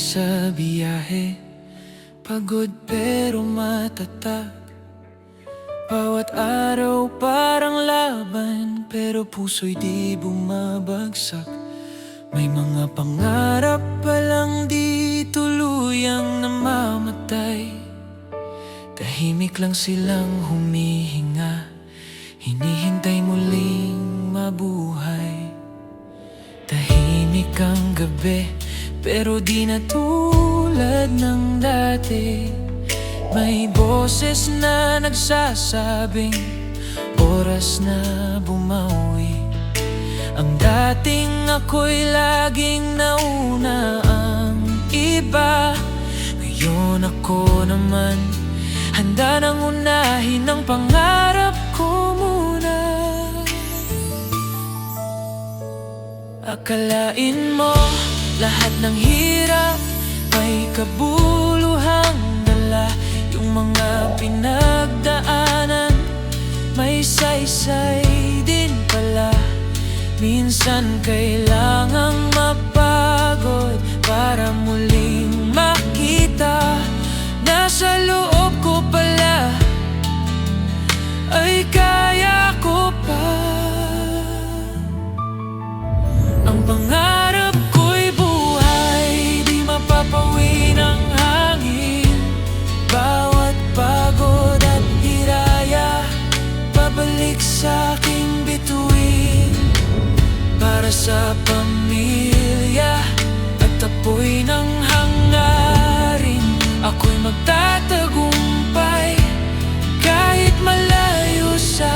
sa biyahe, pagod pero matatag. Bawat araw parang laban, pero puso'y di bumabagsak. May mga pangarap palang di tuluyang namamatay. Tahimik lang silang humihinga, hinihintay muling mabuhay. Tahimik ang gabi, pero di na tulad ng dati. May boses na nagsasabing oras na bumawi. Ang dating ako'y laging nauna ang iba. Ngayon ako naman handa nang unahin ang pangarap ko muna. Akalain mo lahat ng hirap may kabuluhang dala. Yung mga pinagdaanan may saysay din pala. Minsan kailangang mapagod para muling makita na sa loob ko pala ay kaya ko pa. Ang pangarap ko'y buhay, di mapapawi ng hangin. Bawat pagod at hiraya, pabalik sa aking bituin. Para sa pamilya at apoy ng hangarin, ako'y magtatagumpay kahit malayo sa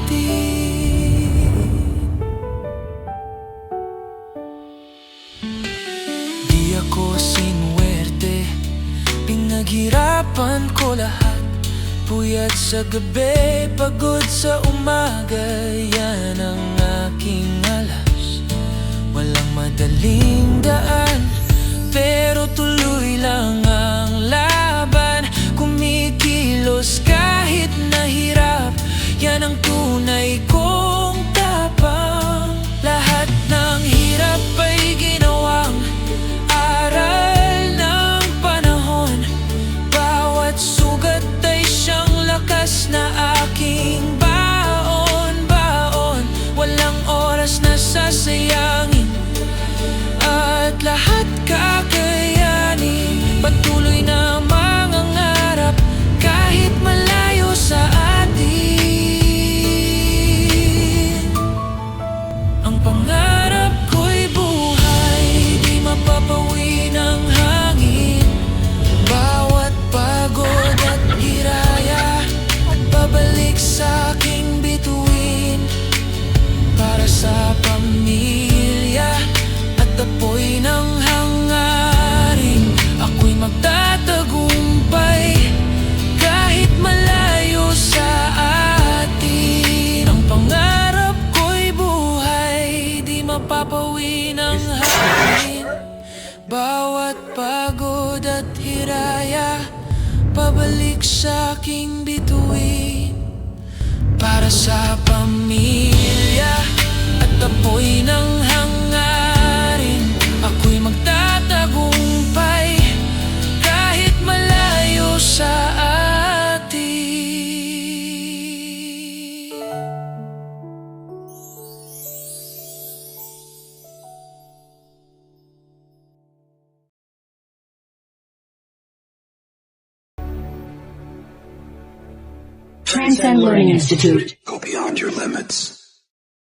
atin. Di ako sinuwerte, pinaghirapan ko lahat. Puyat sa gabi, pagod sa umaga, yan ang aking alas. Walang madaling daan, pero tuloy lang ang laban. Kumikilos kahit nahirap, yan ang tunay kong tapang. Lahat ng hirap ay ginawang aral ng panahon. Bawat sugat ay siyang lakas na aking baon. Walang oras na sasayangin at lahat kakayanin. Patuloy na mangangarap kahit malayo sa atin. Ang pangarap ko'y buhay, di mapapawi ng hangin. Bawat pagod at hiraya, pabalik sa aking bituin. Para sa pamilya at apoy ng hangarin, ako'y magtatagumpay kahit malayo sa atin. Ang pangarap ko'y buhay, di mapapawi ng hangin. Bawat pagod at hiraya, pabalik sa aking bituin. Para sa pamilya at apoy ng hangarin, ako'y magtatagumpay kahit malayo sa atin. Transcend Learning Institute. Go beyond your limits.